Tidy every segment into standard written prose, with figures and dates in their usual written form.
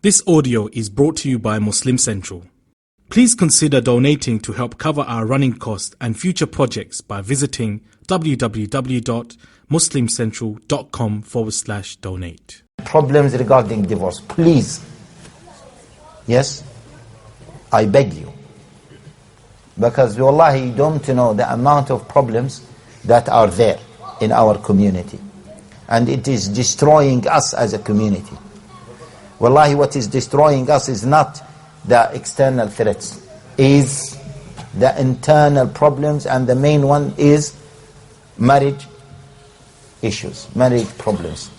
This audio is brought to you by Muslim Central. Please consider donating to help cover our running costs and future projects by visiting www.muslimcentral.com/donate. Problems regarding divorce, please. Yes, I beg you. Because wallahi, you don't know the amount of problems that are there in our community. And it is destroying us as a community. Wallahi, what is destroying us is not the external threats, is the internal problems, and the main one is marriage issues, marriage problems.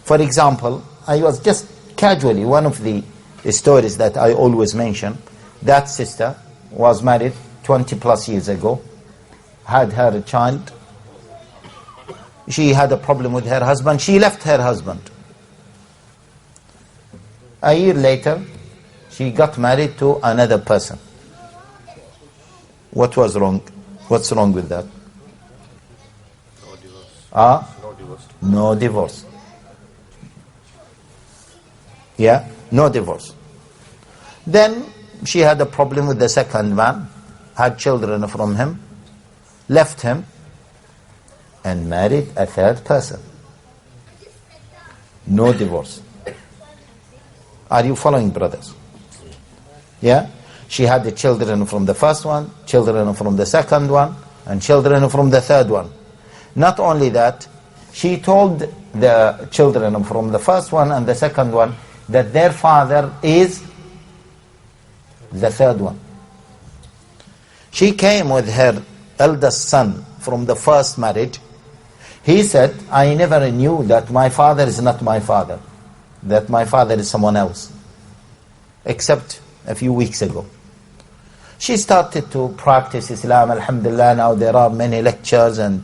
For example, I was just casually, one of the stories that I always mention, that sister was married 20 plus years ago, had her child. She had a problem with her husband. She left her husband. A year later, she got married to another person. What was wrong? What's wrong with that? No divorce. No divorce. No divorce. Yeah, no divorce. Then she had a problem with the second man, had children from him, left him, and married a third person. No divorce. Are you following, brothers? Yeah? She had the children from the first one, children from the second one, and children from the third one. Not only that, she told the children from the first one and the second one that their father is the third one. She came with her eldest son from the first marriage. He said, I never knew that my father is not my father, that my father is someone else, except a few weeks ago. She started to practice Islam, alhamdulillah. Now there are many lectures and,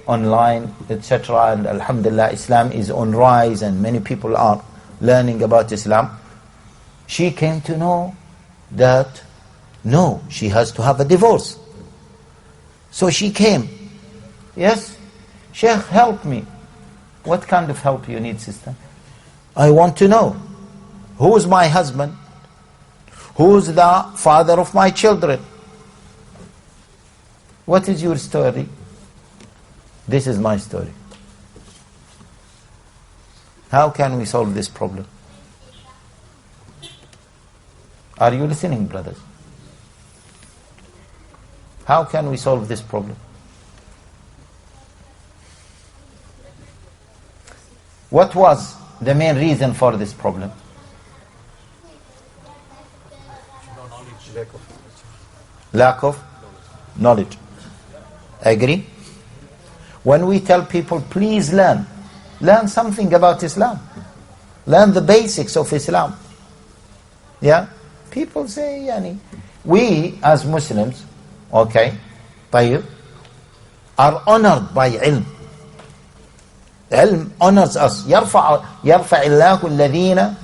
online, etc. And alhamdulillah, Islam is on rise and many people are learning about Islam. She came to know that, no, she has to have a divorce. So she came. Yes, Sheikh, help me. What kind of help you need, sister? I want to know, who's my husband? Who's the father of my children? What is your story? This is my story. How can we solve this problem? Are you listening, brothers? How can we solve this problem? What was the main reason for this problem? Lack of knowledge. Agree? When we tell people, please learn something about Islam. Learn the basics of Islam. Yeah? People say, we as Muslims, are honored by ilm. Ilm honors us. يرفع الله الذين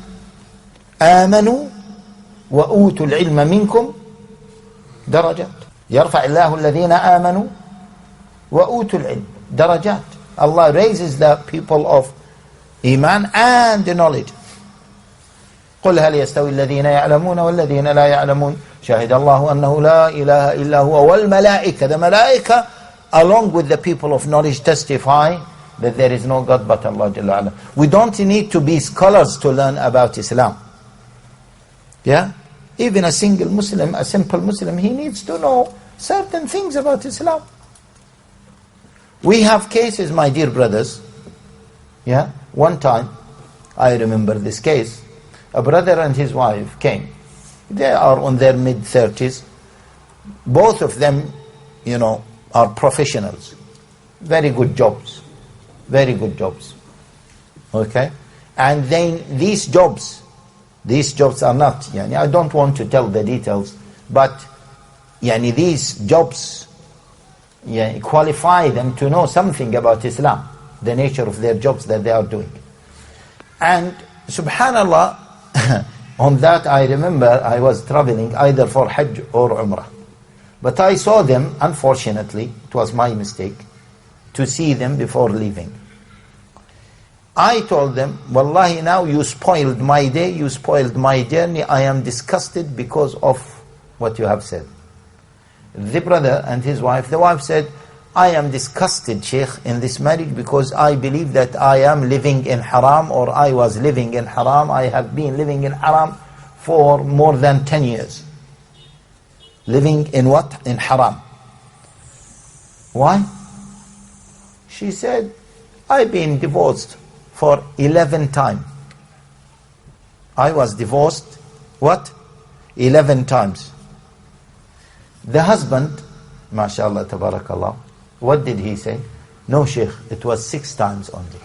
آمنوا وأوتوا العلم منكم درجات. يرفع الله الذين آمنوا وأوتوا العلم درجات. Allah raises the people of Iman and the knowledge. قل هل يستوي الذين يعلمون والذين لا يعلمون شهد الله أنه لا إله إلا هو والملائكة. The malaika, along with the people of knowledge, testify that there is no God but Allah Jalla Ala. We don't need to be scholars to learn about Islam. Yeah? Even a single Muslim, a simple Muslim, he needs to know certain things about Islam. We have cases, my dear brothers. Yeah? One time, I remember this case. A brother and his wife came. They are on their mid-30s. Both of them, are professionals. Very good jobs. Very good jobs. Okay? And then these jobs are not, I don't want to tell the details, but these jobs qualify them to know something about Islam, the nature of their jobs that they are doing. And subhanallah, on that I remember I was traveling either for Hajj or Umrah. But I saw them, unfortunately, it was my mistake, to see them before leaving. I told them, Wallahi, now you spoiled my day, you spoiled my journey. I am disgusted because of what you have said. The brother and his wife, the wife said, I am disgusted, Sheikh, in this marriage because I believe that I am living in haram, or I was living in haram. I have been living in haram for more than 10 years. Living in what? In haram. Why? She said, I've been divorced for 11 times. I was divorced, what? 11 times. The husband, mashallah, tabarakallah, what did he say? No, Sheikh, it was 6 times only.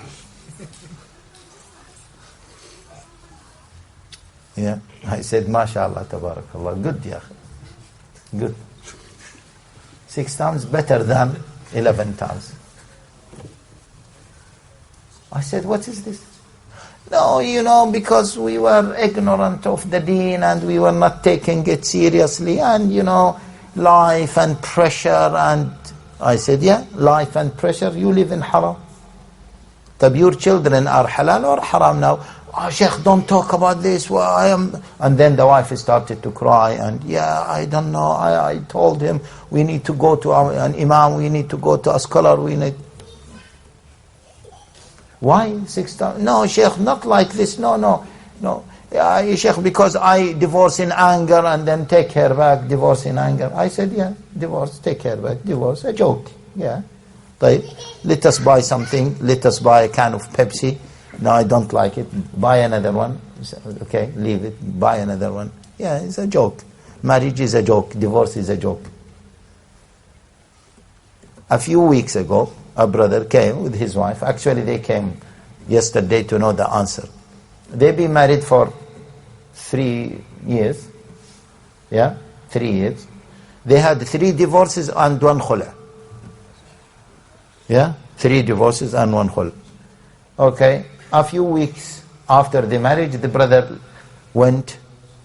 Yeah, I said, mashallah, tabarakallah, good, yeah, good. 6 times better than 11 times. I said, what is this? No, because we were ignorant of the deen and we were not taking it seriously, and life and pressure. And I said, yeah, life and pressure, you live in haram. Tab, your children are halal or haram now? Oh, Sheikh, don't talk about this. Well, I am. And then the wife started to cry, and yeah, I don't know. I told him we need to go to an imam, we need to go to a scholar, we need. Why 6 times? No, Sheikh, not like this. No. Yeah, Sheikh, because I divorce in anger and then take her back, divorce in anger. I said, yeah, divorce, take her back, divorce, a joke. Yeah. Let us buy something, let us buy a can of Pepsi. No, I don't like it. Buy another one. Okay, leave it. Buy another one. Yeah, it's a joke. Marriage is a joke. Divorce is a joke. A few weeks ago, a brother came with his wife. Actually, they came yesterday to know the answer. They've been married for 3 years. Yeah, 3 years. They had 3 divorces and 1 khula. Yeah, 3 divorces and 1 khula. Okay, a few weeks after the marriage, the brother went,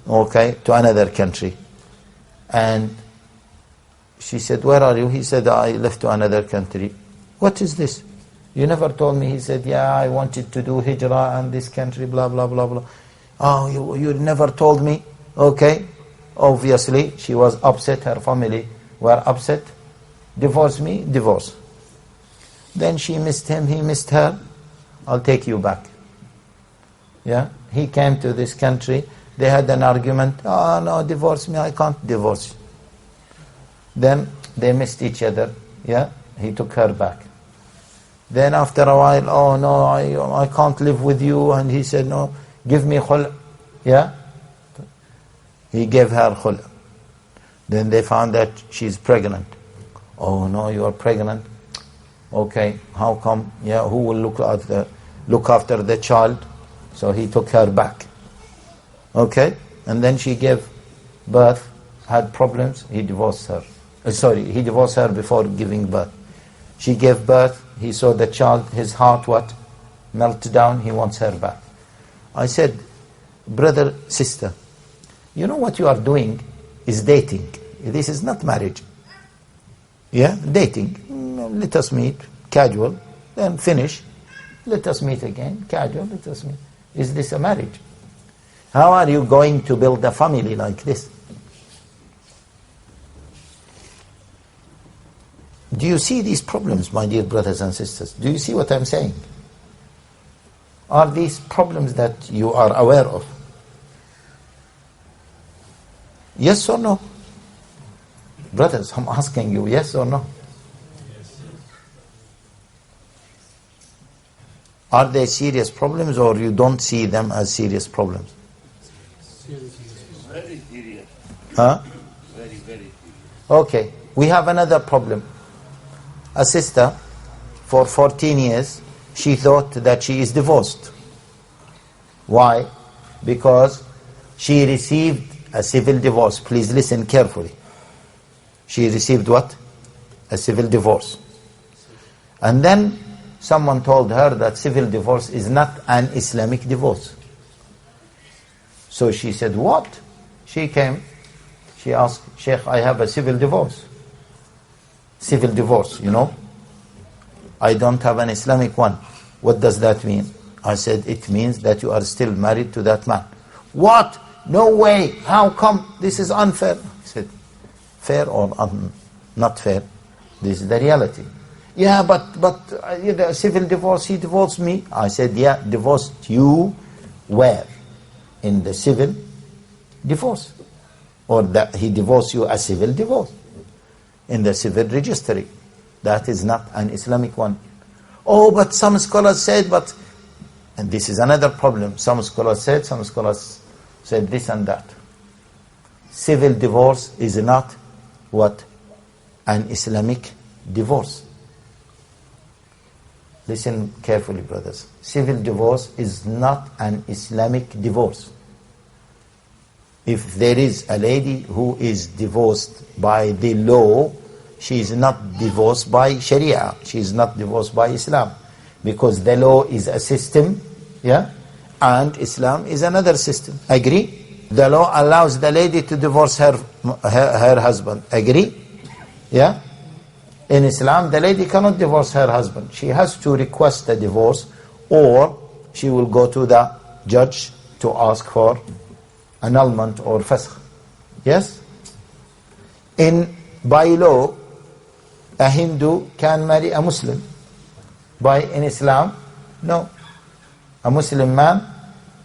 to another country. And she said, where are you? He said, I left to another country. What is this? You never told me. He said, yeah, I wanted to do hijrah and this country, blah, blah, blah, blah. Oh, you never told me. Okay. Obviously, she was upset. Her family were upset. Divorce me, divorce. Then she missed him, he missed her. I'll take you back. Yeah. He came to this country. They had an argument. Oh, no, divorce me. I can't divorce you. Then they missed each other. Yeah. He took her back. Then after a while, oh no, I can't live with you. And he said, no, give me khul. Yeah. He gave her khul. Then they found that she's pregnant. Oh no, you are pregnant. Okay, how come? Yeah, who will look after the child? So he took her back. Okay, and then she gave birth, had problems. He divorced her. He divorced her before giving birth. She gave birth, he saw the child, his heart melted down, he wants her back. I said, brother, sister, you know what you are doing is dating. This is not marriage. Yeah, dating. Let us meet, casual, then finish. Let us meet again, casual, let us meet. Is this a marriage? How are you going to build a family like this? Do you see these problems, my dear brothers and sisters? Do you see what I'm saying? Are these problems that you are aware of? Yes or no? Brothers, I'm asking you, yes or no? Yes. Are they serious problems, or you don't see them as serious problems? Very serious. Huh? Very, very serious. Okay, we have another problem. A sister, for 14 years, she thought that she is divorced. Why? Because she received a civil divorce. Please listen carefully. She received what? A civil divorce. And then someone told her that civil divorce is not an Islamic divorce. So she said, what? She came, she asked, Sheikh, I have a civil divorce. Civil divorce, I don't have an Islamic one. What does that mean? I said, it means that you are still married to that man. What? No way. How come? This is unfair. I said, fair or not fair? This is the reality. Yeah, but the civil divorce, he divorced me. I said, yeah, divorced you where? In the civil divorce. Or that he divorced you a civil divorce. In the civil registry. That is not an Islamic one. Oh, but some scholars said, and this is another problem. Some scholars said this and that. Civil divorce is not what? An Islamic divorce. Listen carefully, brothers. Civil divorce is not an Islamic divorce. If there is a lady who is divorced by the law, she is not divorced by Sharia. She is not divorced by Islam. Because the law is a system, yeah, and Islam is another system. Agree? The law allows the lady to divorce her husband. Agree? Yeah? In Islam, the lady cannot divorce her husband. She has to request a divorce, or she will go to the judge to ask for annulment or fasakh. Yes? By law, a Hindu can marry a Muslim. In Islam, no. A Muslim man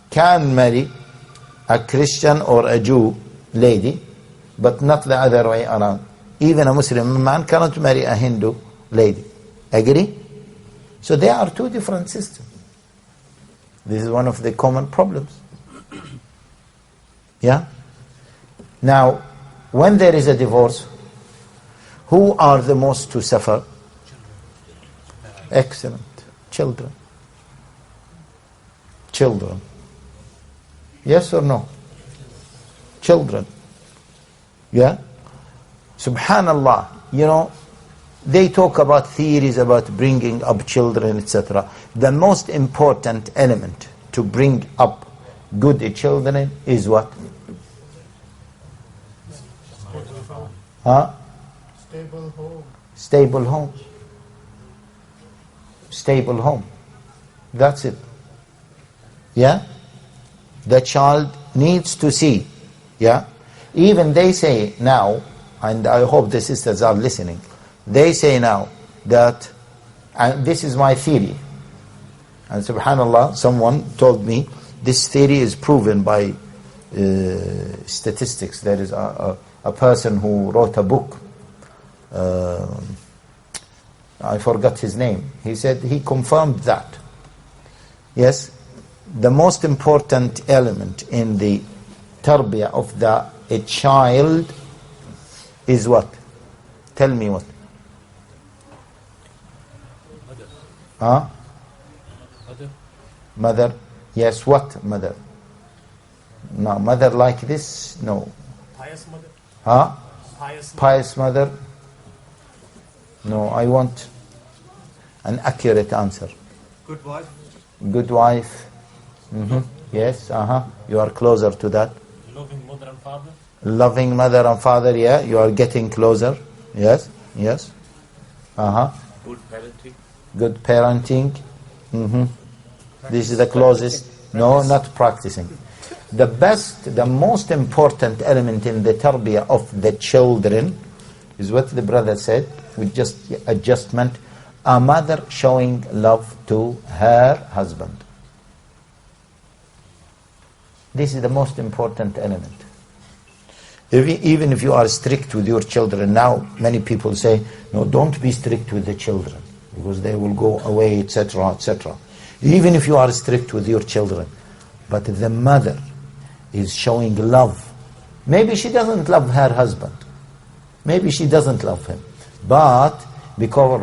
can marry a Christian or a Jew lady, but not the other way around. Even a Muslim man cannot marry a Hindu lady. Agree? So there are two different systems. This is one of the common problems. Yeah? Now, when there is a divorce, who are the most to suffer? Excellent. Children. Children. Yes or no? Children. Yeah? Subhanallah. You know, they talk about theories about bringing up children, etc. The most important element to bring up good children is what? Huh? Stable home. Stable home. Stable home. That's it. Yeah? The child needs to see. Yeah? Even they say now, and I hope the sisters are listening, they say now that, and this is my theory, and subhanallah, someone told me this theory is proven by statistics. There is a person who wrote a book, I forgot his name. He said he confirmed that. Yes, the most important element in the tarbiyah of a child is what? Tell me what? Mother. Huh? Mother. Mother. Yes, what mother? No, mother like this? No. Pious mother. Huh? Pious mother. Pious mother? No, I want an accurate answer. Good wife. Good wife. Yes, you are closer to that. Loving mother and father. Loving mother and father, yeah, you are getting closer. Yes, yes. Good parenting. Good parenting. This is the closest. No, not practicing. The best, the most important element in the tarbiyah of the children is what the brother said, with just adjustment, a mother showing love to her husband. This is the most important element. Even if you are strict with your children, now many people say, no, don't be strict with the children, because they will go away, etc., etc. Even if you are strict with your children, but the mother is showing love. Maybe she doesn't love her husband. Maybe she doesn't love him. But because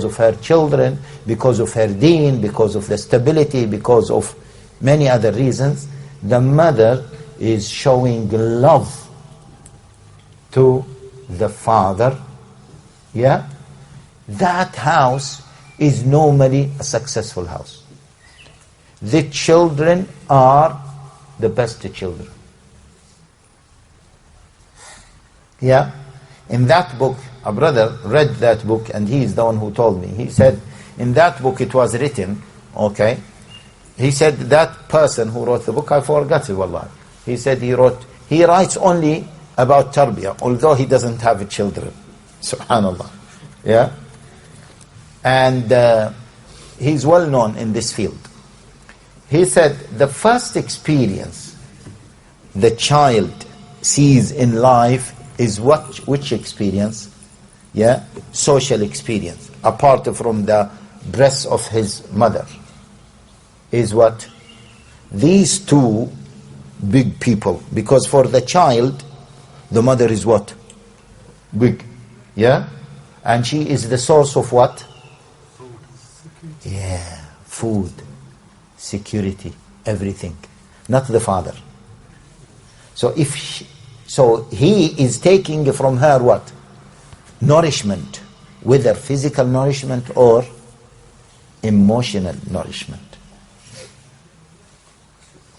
of her children, because of her deen, because of the stability, because of many other reasons, the mother is showing love to the father. Yeah? That house is normally a successful house. The children are the best children. Yeah? In that book, a brother read that book, and he is the one who told me. He said, in that book it was written, okay, He said that person who wrote the book, I forgot it, wallah. He said he writes only about tarbiyah, although he doesn't have children. Subhanallah. Yeah? And he's well known in this field. He said the first experience the child sees in life is which experience? Yeah? Social experience. Apart from the breast of his mother. Is what? These two big people. Because for the child, the mother is what? Big. Yeah? And she is the source of what? Food. Yeah. Food. Security. Everything. Not the father. So he is taking from her what? Nourishment. Whether physical nourishment or emotional nourishment.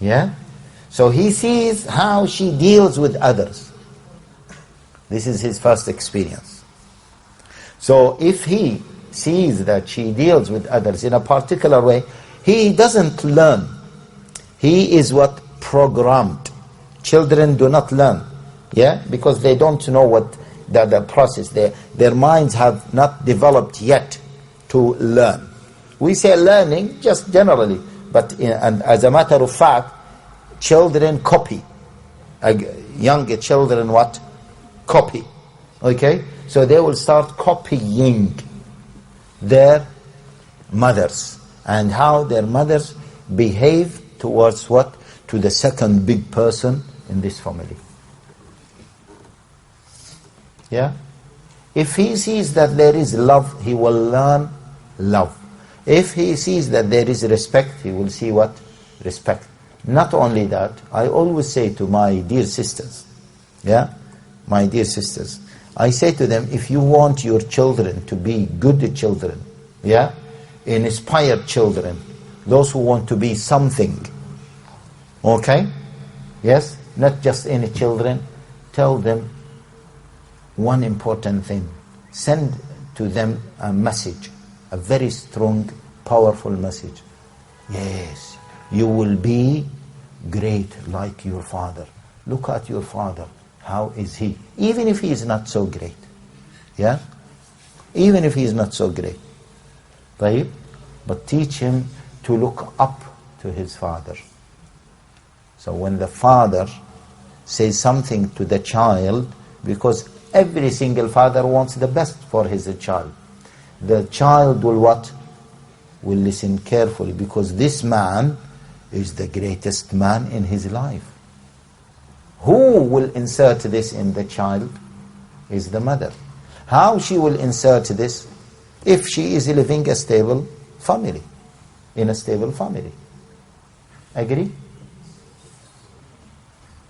Yeah? So he sees how she deals with others. This is his first experience. So if he sees that she deals with others in a particular way, he doesn't learn. He is what? Programmed. Children do not learn. Yeah? Because they don't know what the process. Their minds have not developed yet to learn. We say learning just generally. But and as a matter of fact, children copy. Young children what? Copy. Okay? So they will start copying their mothers and how their mothers behave towards what? To the second big person in this family. Yeah? If he sees that there is love, he will learn love. If he sees that there is respect, he will see what? Respect. Not only that, I always say to my dear sisters, yeah? My dear sisters, I say to them, if you want your children to be good children, yeah? Inspired children, those who want to be something, okay? Yes? Not just any children, tell them one important thing. Send to them a message. A very strong, powerful message. Yes, you will be great like your father. Look at your father. How is he? Even if he is not so great. Yeah? Even if he is not so great. Right? But teach him to look up to his father. So when the father says something to the child, because every single father wants the best for his child. The child will what? Will listen carefully, because this man is the greatest man in his life. Who will insert this in the child? Is the mother. How she will insert this? If she is living a stable family. In a stable family. Agree?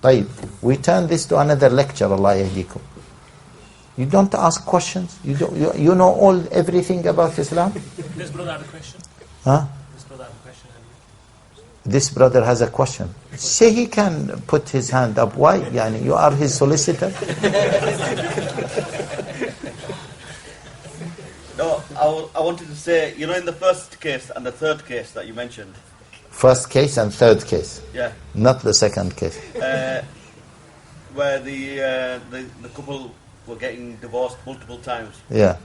طيب. We turn this to another lecture, Allah yahdikum. You don't ask questions. You know everything about Islam. This brother had a question. Huh? This brother had a question. This brother has a question. Say he can put his hand up. Why? Yani, you are his solicitor. No, I wanted to say, you know, in the first case and the third case that you mentioned. First case and third case. Yeah. Not the second case. Where the couple were getting divorced multiple times. Yeah.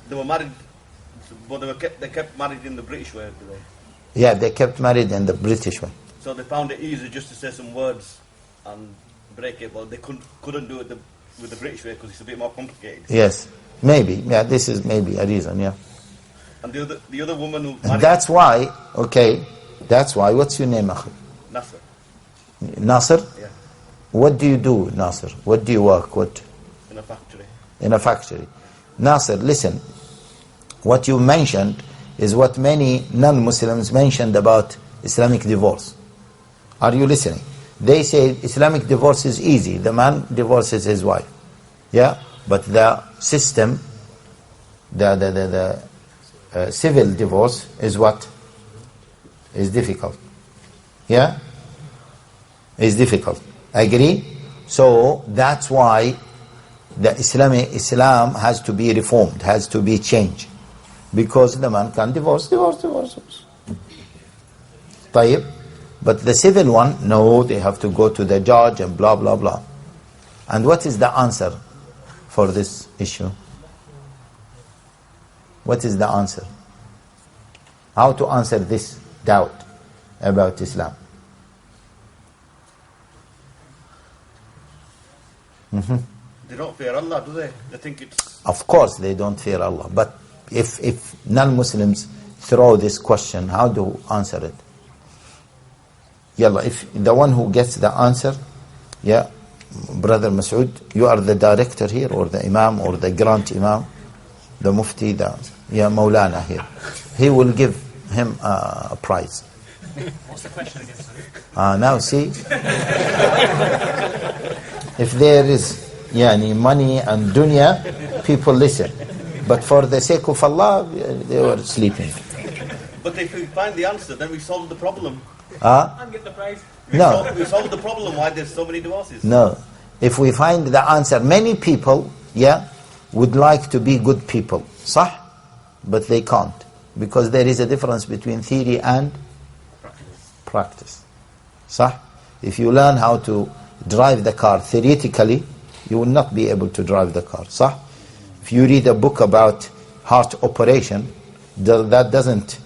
They were married, but they kept married in the British way, did they? Yeah, they kept married in the British way. So they found it easy just to say some words and break it, but they couldn't do it with the British way because it's a bit more complicated. Yes, maybe. Yeah, this is maybe a reason. Yeah. And the other woman who married. And that's why. Okay, that's why. What's your name, Akhi? Nasser. Nasser. Yeah. What do you do, Nasser? What do you work? What? In a factory. In a factory. Nasser, listen. What you mentioned is what many non-Muslims mentioned about Islamic divorce. Are you listening? They say Islamic divorce is easy. The man divorces his wife. Yeah? But the system, the civil divorce is what? Is difficult. Yeah? Is difficult. Agree? So that's why the Islam has to be reformed, has to be changed. Because the man can divorce. طيب. But the civil one, no, they have to go to the judge and blah, blah, blah. And what is the answer for this issue? What is the answer? How to answer this doubt about Islam? They don't fear Allah, do they? They think it's... Of course they don't fear Allah. But if non-Muslims throw this question, how do you answer it? Yalla, if the one who gets the answer, yeah, Brother Masood, you are the director here, or the Imam, or the Grand Imam, the Mufti, the Maulana here. He will give him a prize. What's the question again, sorry? Now see, if there is money and dunya, people listen. But for the sake of Allah, they were sleeping. But if we find the answer, then we solve the problem. And get the prize. No. We solve the problem why there's so many divorces. No. If we find the answer, many people, would like to be good people. صح? But they can't. Because there is a difference between theory and practice. صح? If you learn how to drive the car theoretically, you will not be able to drive the car. صح? If you read a book about heart operation, that doesn't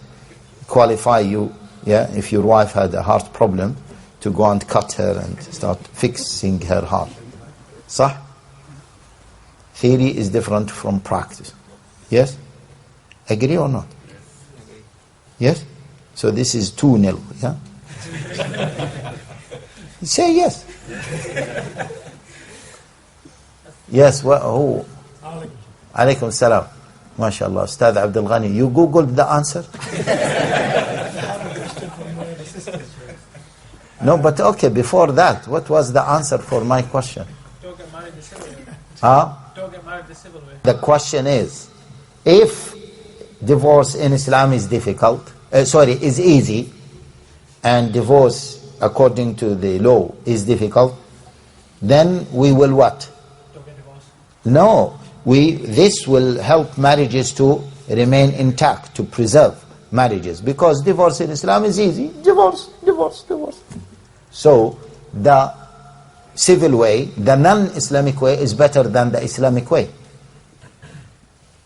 qualify you, if your wife had a heart problem, to go and cut her and start fixing her heart. صح? Theory is different from practice. Yes? Agree or not? Yes? So this is 2-0, yeah? Say yes. Yes, who? Alaykum salam. MashaAllah. Ustad Abdul Ghani, you googled the answer? No, but okay, before that, what was the answer for my question? Don't get married the civil way. Don't get married the civil way. The question is, if divorce in Islam is is easy, and divorce according to the law is difficult, then we will what? Don't get divorced. No, this will help marriages to remain intact, to preserve marriages, because divorce in Islam is easy. Divorce. So the civil way, the non-Islamic way, is better than the Islamic way.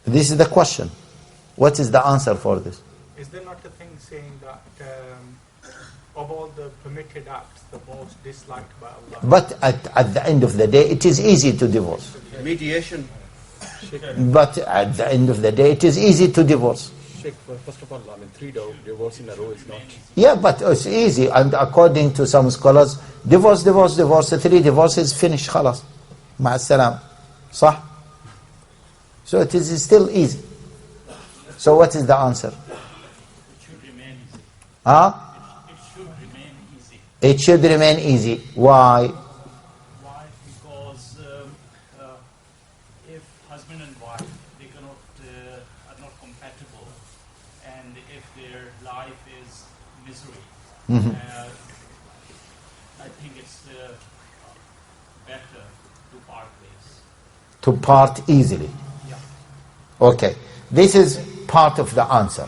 This is the question. What is the answer for this? Is there not a thing saying that of all the permitted acts, the most disliked by Allah? But at the end of the day, it is easy to divorce. Mediation. But at the end of the day, it is easy to divorce. Sheikh, first of all, 3 divorce in a row is not... Yeah, but it's easy. And according to some scholars, divorce, 3 divorces, finish, khalas. Ma'as-salam. Sah? So it is still easy. So what is the answer? It should remain easy. It should remain easy. It should remain easy. Why? Why? Because if husband and wife, they are not compatible, and if their life is misery, I think it's better to part ways. To part easily. Yeah. Okay. This is part of the answer.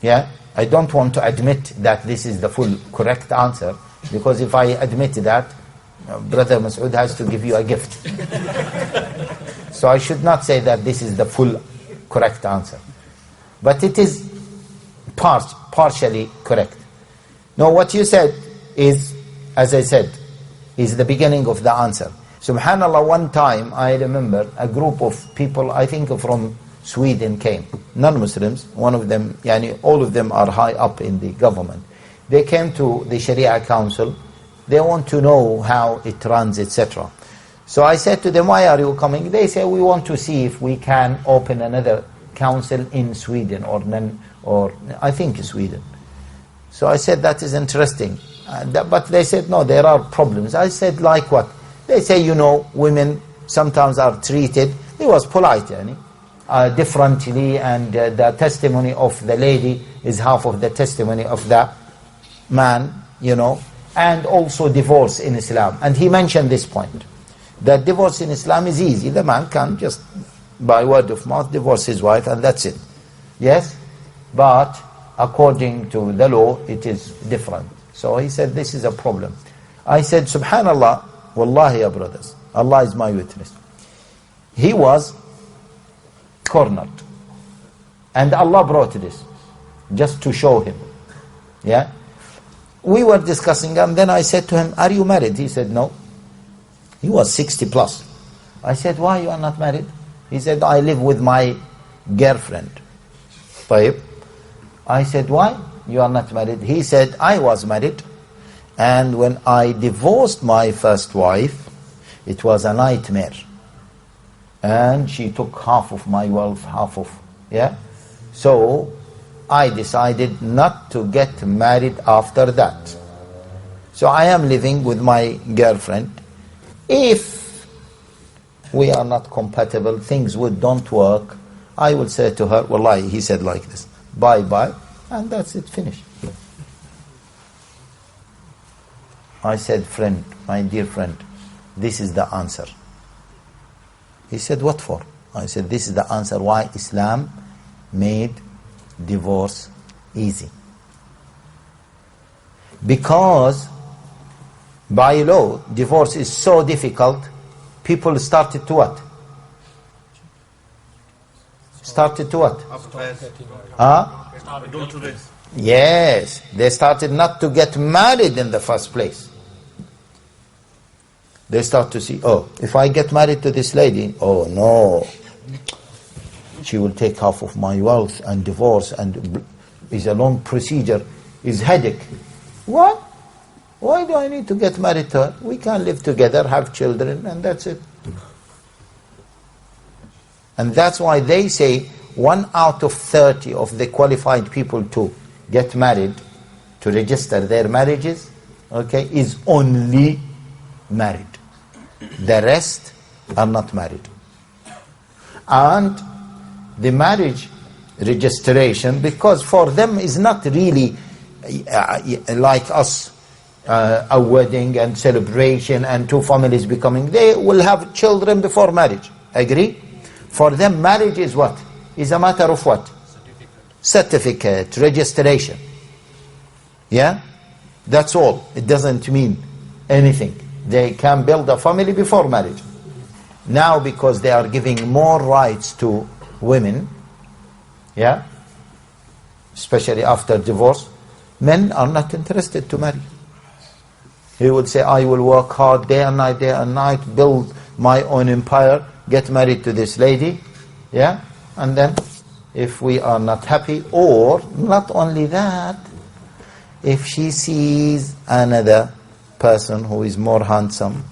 Yeah? I don't want to admit that this is the full correct answer, because if I admit that, Brother Masood has to give you a gift. So I should not say that this is the full correct answer. But it is partially correct. No, what you said is, as I said, is the beginning of the answer. Subhanallah, one time I remember a group of people, I think from Sweden, came, non-Muslims, one of them, all of them are high up in the government. They came to the Sharia Council. They want to know how it runs, etc. So I said to them, why are you coming? They say, we want to see if we can open another council in Sweden, or I think Sweden. So I said, that is interesting. But they said, no, there are problems. I said, like what? They say, women sometimes are treated, it was polite, differently, and the testimony of the lady is half of the testimony of the man, and also divorce in Islam. And he mentioned this point, that divorce in Islam is easy. The man can just, by word of mouth, divorce his wife, and that's it. Yes? But according to the law, it is different. So he said, this is a problem. I said, subhanallah, wallahi ya brothers, Allah is my witness. He was cornered. And Allah brought this, just to show him. Yeah? We were discussing, and then I said to him, are you married? He said, no. He was 60 plus. I said, why you are not married? He said, I live with my girlfriend. طيب. I said, why you are not married? He said, I was married, and when I divorced my first wife, it was a nightmare. And she took half of my wealth, yeah? So, I decided not to get married after that. So I am living with my girlfriend. If we are not compatible, things don't work, I will say to her, wallahi, he said like this, bye-bye, and that's it, finished. I said, friend, my dear friend, this is the answer. He said, what for? I said, this is the answer why Islam made divorce easy. Because by law, divorce is so difficult, people started to what? Started to what? Adultery. Yes, they started not to get married in the first place. They start to see, oh, if I get married to this lady, oh no, she will take half of my wealth, and divorce, and is a long procedure, is headache. What? Why do I need to get married to her? We can live together, have children, and that's it. And that's why they say 1 out of 30 of the qualified people to get married, to register their marriages, okay, is only married. The rest are not married. And the marriage registration, because for them is not really like us, a wedding and celebration and two families becoming, they will have children before marriage. Agree? For them marriage is what? Is a matter of what? Certificate, registration. Yeah? That's all. It doesn't mean anything. They can build a family before marriage. Now because they are giving more rights to women, yeah, especially after divorce, men are not interested to marry. He would say, I will work hard day and night, build my own empire, get married to this lady, yeah, and then if we are not happy, or not only that, if she sees another person who is more handsome,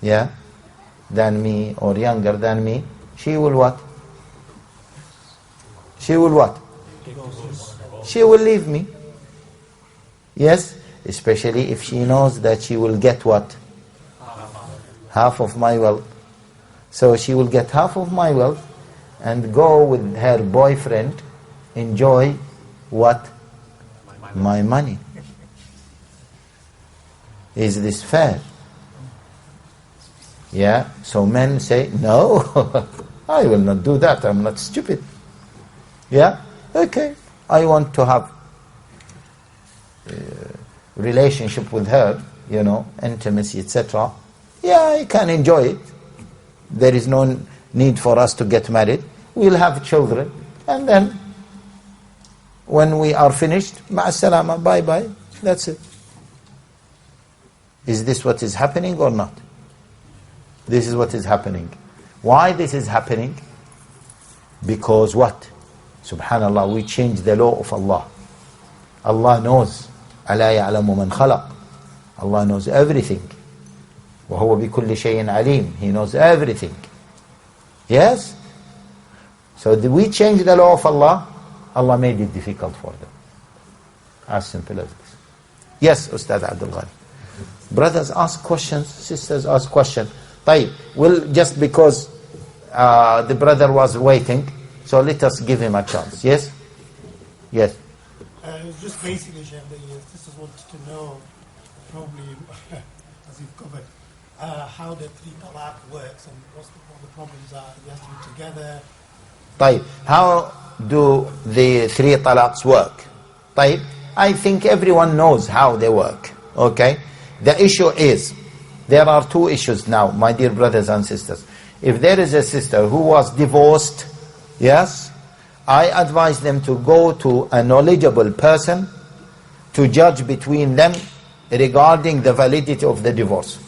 yeah, than me, or younger than me, she will what? She will what? She will leave me. Yes, especially if she knows that she will get what? Half of my wealth. So she will get half of my wealth and go with her boyfriend, enjoy what? My money. Is this fair? Yeah, so men say, no, I will not do that, I'm not stupid. Yeah, okay, I want to have relationship with her, you know, intimacy, etc. Yeah, I can enjoy it. There is no need for us to get married. We'll have children, and then when we are finished, ma'as-salama, bye-bye, that's it. Is this what is happening or not? This is what is happening. Why this is happening? Because what? Subhanallah, we change the law of Allah. Allah knows. أَلَا يَعْلَمُ مَنْ خَلَقَ. Allah knows everything. وَهُوَ بِكُلِّ شَيْءٍ عَلِيمٍ. He knows everything. Yes? So we change the law of Allah, Allah made it difficult for them. As simple as this. Yes, Ustad Abdul Ghani. Brothers ask questions, sisters ask questions. طيب, well, just because the brother was waiting, so let us give him a chance. Yes? Yes. Just basically, Sheikh, this is wanted to know, probably, as you've covered, how the three talaq works and what the problems are. You have to be together. طيب, how do the three talaqs work? طيب, I think everyone knows how they work. Okay? The issue is, there are two issues now, my dear brothers and sisters. If there is a sister who was divorced, yes, I advise them to go to a knowledgeable person to judge between them regarding the validity of the divorce.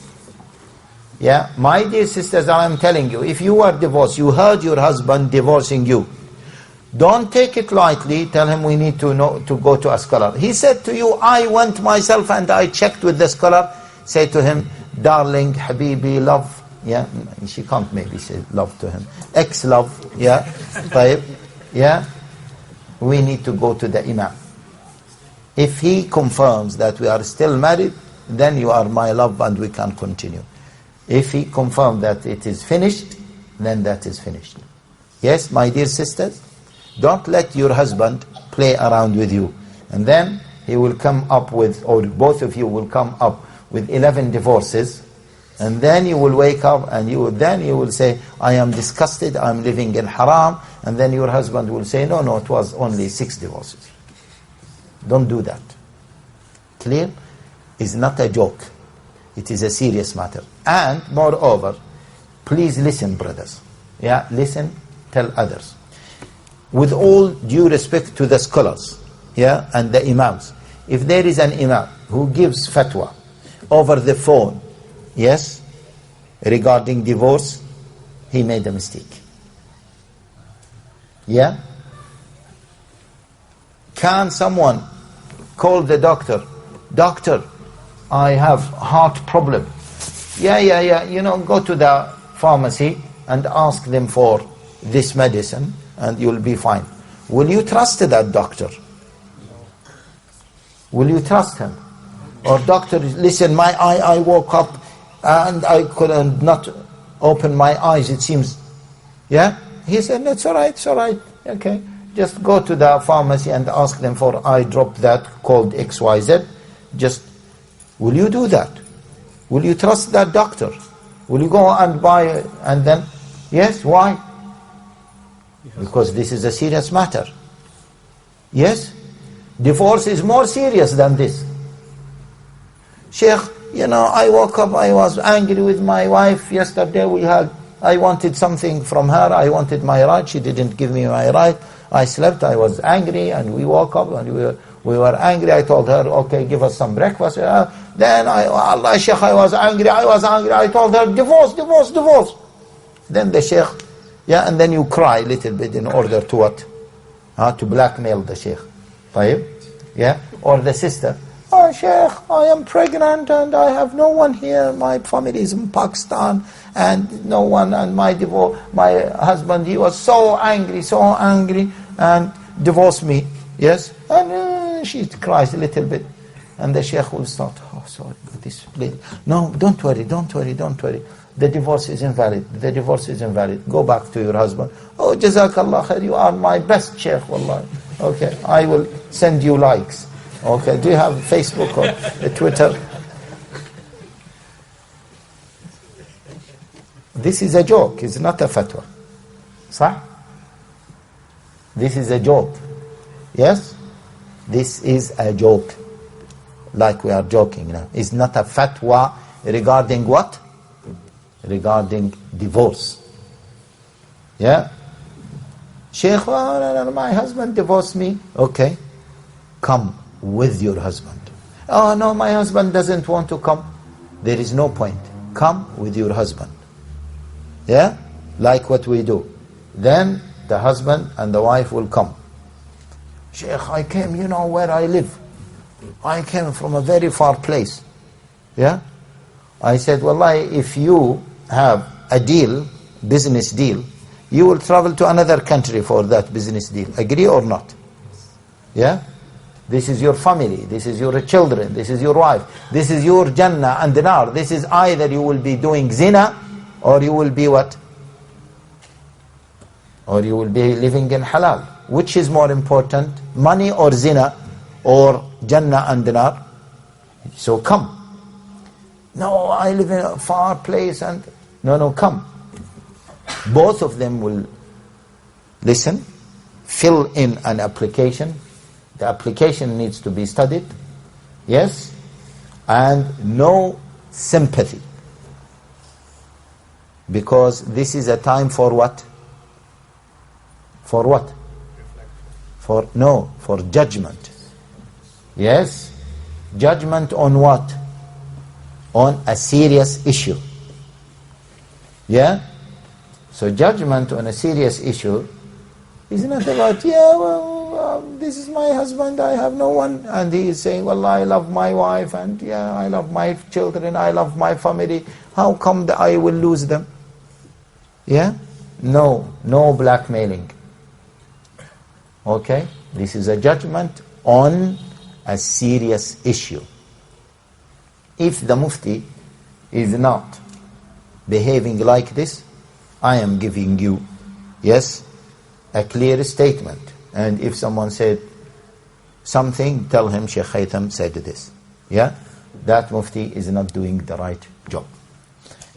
Yeah, my dear sisters, I am telling you, if you are divorced, you heard your husband divorcing you, don't take it lightly. Tell him we need to go to a scholar. He said to you, I went myself and I checked with the scholar. Say to him, darling, habibi, love. Yeah, she can't maybe say love to him. Ex-love, yeah. طيب, yeah. We need to go to the imam. If he confirms that we are still married, then you are my love and we can continue. If he confirms that it is finished, then that is finished. Yes, my dear sisters, don't let your husband play around with you. And then he will come up with, or both of you will come up with 11 divorces. And then you will wake up and you will say, I am disgusted, I am living in haram. And then your husband will say, no, it was only 6 divorces. Don't do that. Clear? It's not a joke. It is a serious matter. And moreover, please listen, brothers. Yeah, listen, tell others. With all due respect to the scholars, yeah, and the imams, if there is an imam who gives fatwa over the phone, yes, regarding divorce, he made a mistake. Yeah? Can someone call the doctor? Doctor, I have heart problem. Yeah. Go to the pharmacy and ask them for this medicine and you'll be fine. Will you trust that doctor? Will you trust him? Or doctor, listen, I woke up and I could not open my eyes, it seems. Yeah? He said, it's all right. Okay. Just go to the pharmacy and ask them for eye drop that called XYZ. Just, will you do that? Will you trust that doctor? Will you go and buy and then, yes, why? Because this is a serious matter. Yes? Divorce is more serious than this. Sheikh, I woke up, I was angry with my wife. Yesterday I wanted something from her. I wanted my right. She didn't give me my right. I slept, I was angry, and we woke up and we were angry. I told her, okay, give us some breakfast. Then Allah, Sheikh, I was angry. I told her, divorce. Then the Sheikh, yeah, and then you cry a little bit in order to what? To blackmail the Sheikh. طيب? Yeah? Or the sister, oh Sheikh, I am pregnant and I have no one here. My family is in Pakistan and no one, and my husband, he was so angry and divorced me. Yes? And she cries a little bit. And the Sheikh will start, oh sorry, this please. No, don't worry. The divorce is invalid. Go back to your husband. Oh, Jazakallah khair, you are my best Sheikh, wallahi. Okay, I will send you likes. Okay, do you have Facebook or Twitter? This is a joke, it's not a fatwa. صح? This is a joke. Yes? This is a joke. Like we are joking now. It's not a fatwa regarding what? Regarding divorce. Yeah? Sheikh, my husband divorced me. Okay. Come with your husband. Oh no, my husband doesn't want to come. There is no point. Come with your husband. Yeah? Like what we do. Then the husband and the wife will come. Sheikh, I came, where I live. I came from a very far place. Yeah? I said, wallahi, if you have a deal, business deal, you will travel to another country for that business deal. Agree or not? Yeah? This is your family, this is your children, this is your wife, this is your Jannah and Nar. This is either you will be doing zina or you will be what? Or you will be living in halal. Which is more important? Money or zina or Jannah and Nar? So come. No, I live in a far place and... No, come. Both of them will listen, fill in an application, The application needs to be studied, yes, and no sympathy. Because this is a time for what? For what? For judgment. Yes? Judgment on what? On a serious issue. Yeah? So judgment on a serious issue is not about, this is my husband, I have no one. And he is saying, well, I love my wife, and I love my children, I love my family. How come that I will lose them? Yeah? No blackmailing. Okay? This is a judgment on a serious issue. If the Mufti is not behaving like this, I am giving you, yes, a clear statement. And if someone said something, tell him Sheikh Haytham said this. Yeah? That Mufti is not doing the right job.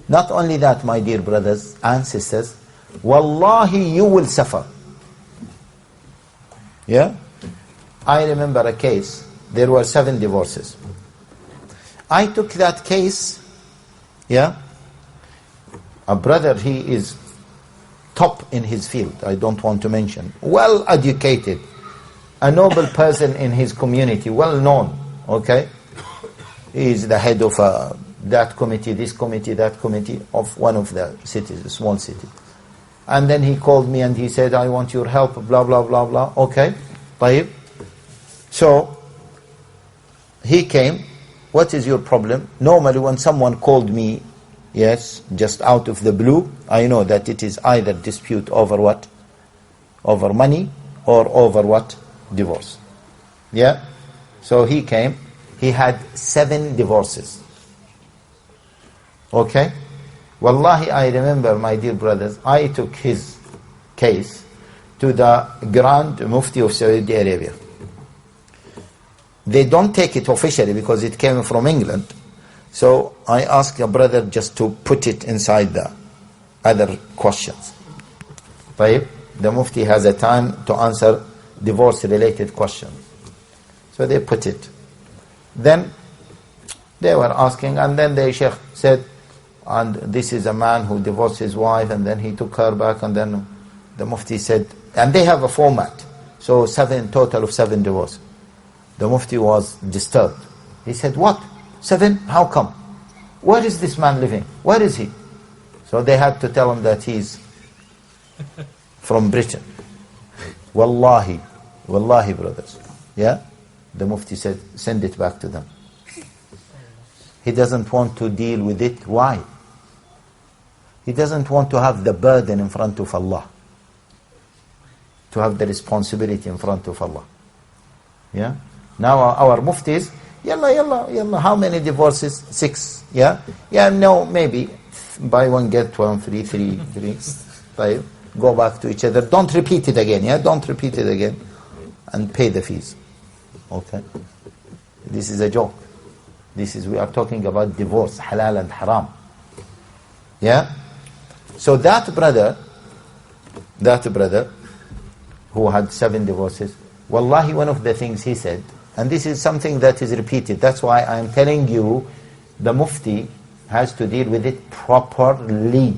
Not only that, my dear brothers and sisters, wallahi, you will suffer. Yeah? I remember a case, there were 7 divorces. I took that case, yeah? A brother, he is top in his field, I don't want to mention. Well educated, a noble person in his community, well known, okay? He is the head of that committee, this committee, that committee of one of the cities, a small city. And then he called me and he said, I want your help, blah, blah, blah, blah. Okay, طيب. So, he came. What is your problem? Normally when someone called me, yes, just out of the blue, I know that it is either dispute over what? Over money or over what? Divorce. Yeah? So he came. He had 7 divorces. Okay? Wallahi, I remember, my dear brothers, I took his case to the Grand Mufti of Saudi Arabia. They don't take it officially because it came from England. So I asked a brother just to put it inside the other questions. The Mufti has a time to answer divorce-related questions. So they put it. Then they were asking, and then the Sheikh said, and this is a man who divorced his wife, and then he took her back, and then the Mufti said, and they have a format, so total of 7 divorces. The Mufti was disturbed. He said, what? 7? How come? Where is this man living? Where is he? So they had to tell him that he's from Britain. Wallahi, brothers. Yeah? The Mufti said, send it back to them. He doesn't want to deal with it. Why? He doesn't want to have the burden in front of Allah. To have the responsibility in front of Allah. Yeah? Now our muftis, yalla, how many divorces? 6. Yeah? Yeah, no, maybe. Buy one, get one, free. Go back to each other. Don't repeat it again, yeah? Don't repeat it again. And pay the fees. Okay? This is a joke. We are talking about divorce, halal and haram. Yeah? So that brother who had 7 divorces, wallahi, one of the things he said, and this is something that is repeated, that's why I am telling you, the Mufti has to deal with it properly.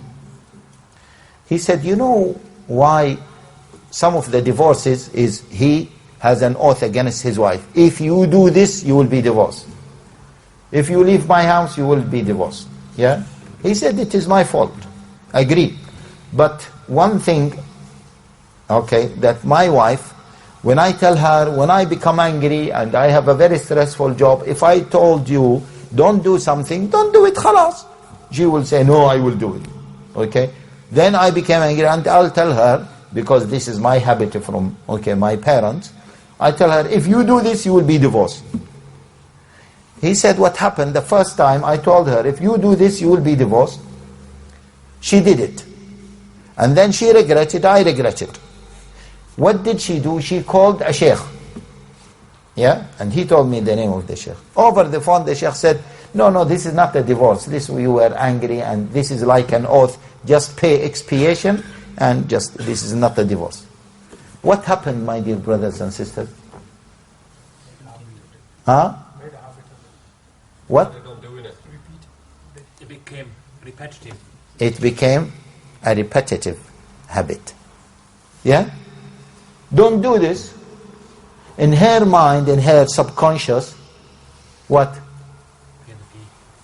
He said, you know why some of the divorces is he has an oath against his wife. If you do this, you will be divorced. If you leave my house, you will be divorced. Yeah? He said, it is my fault. Agree. But one thing, okay, that my wife, when I tell her, when I become angry and I have a very stressful job, if I told you, don't do something, don't do it, khalas. She will say, no, I will do it. Okay? Then I became angry and I'll tell her, because this is my habit from, my parents, I tell her, if you do this, you will be divorced. He said, what happened the first time I told her, if you do this, you will be divorced. She did it. And then she regretted, I regretted. What did she do? She called a sheikh. Yeah? And he told me the name of the sheikh. Over the phone, the sheikh said, no, this is not a divorce. This, you were angry and this is like an oath. Just pay expiation and this is not a divorce. What happened, my dear brothers and sisters? Huh? Made a habit of What? They don't do it. It became repetitive. It became a repetitive habit. Yeah? Don't do this. In her mind, in her subconscious, what? Pay the fee.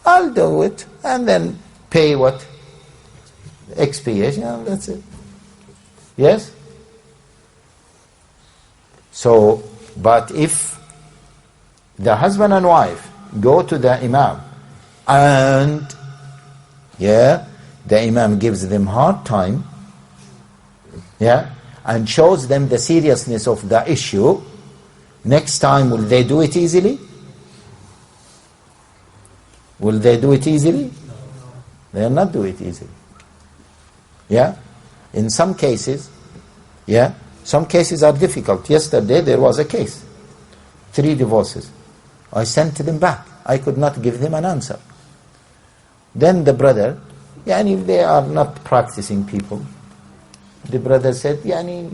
I'll do it. And then pay what? Expiation. And that's it. Yes? So, but if the husband and wife go to the imam and, yeah, the imam gives them hard time, yeah, and shows them the seriousness of the issue, next time will they do it easily? Will they do it easily? They will not do it easily. Yeah? In some cases, yeah, some cases are difficult. Yesterday there was a case. 3 divorces. I sent them back. I could not give them an answer. Then the brother, yani they are not practicing people. The brother said, yani,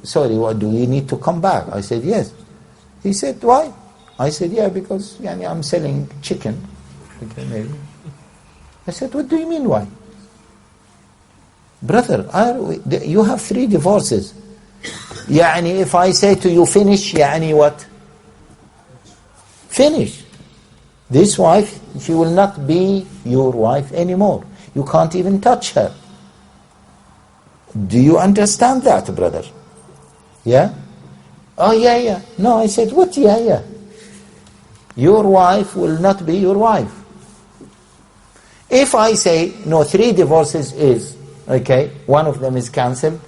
sorry, what, do we need to come back? I said, yes. He said, why? I said, yeah, because yani, I'm selling chicken. Okay, maybe. I said, what do you mean, why? Brother, you have 3 divorces. Yani, if I say to you, finish, yani what? Finish. This wife, she will not be your wife anymore. You can't even touch her. Do you understand that, brother? Yeah? Oh, yeah, yeah. No, I said, what, yeah, yeah? Your wife will not be your wife. If I say, no, 3 divorces is, okay, one of them is cancelled,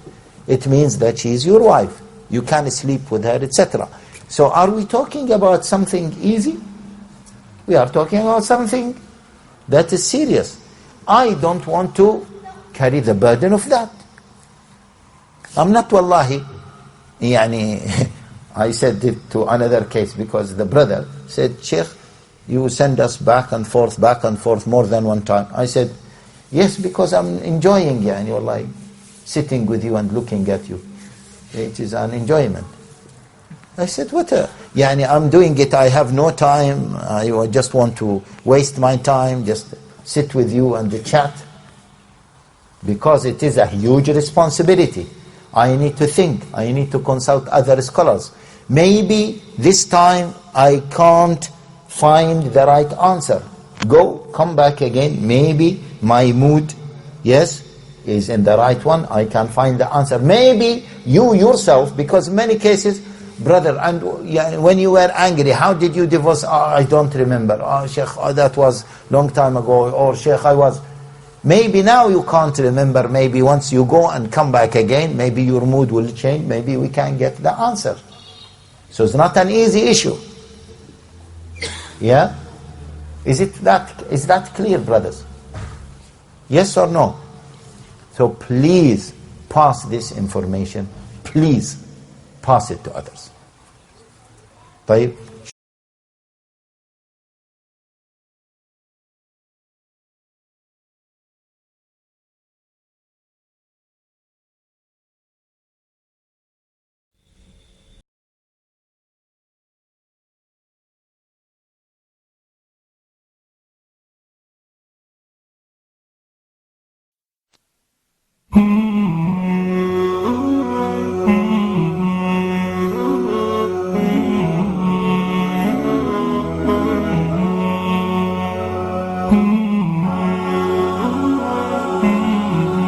it means that she is your wife. You can sleep with her, etc. So are we talking about something easy? We are talking about something that is serious. I don't want to carry the burden of that. I'm not wallahi, yani, I said it to another case because the brother said, Sheikh, you send us back and forth more than one time. I said, yes, because I'm enjoying, yani, wallahi, sitting with you and looking at you. It is an enjoyment. I said, what? Yani, I'm doing it, I have no time, I just want to waste my time, just sit with you and chat. Because it is a huge responsibility. I need to think, I need to consult other scholars. Maybe this time I can't find the right answer. Come back again, maybe my mood, yes, is in the right one, I can find the answer. Maybe you yourself, because many cases, brother, and when you were angry, how did you divorce? Oh, I don't remember. Oh, Sheikh, that was long time ago. Or Sheikh, I was... Maybe now you can't remember. Maybe once you go and come back again, maybe your mood will change. Maybe we can get the answer. So it's not an easy issue. Yeah? Is that clear, brothers? Yes or no? So please pass this information. Please pass it to others. طيب. Mm-hmm.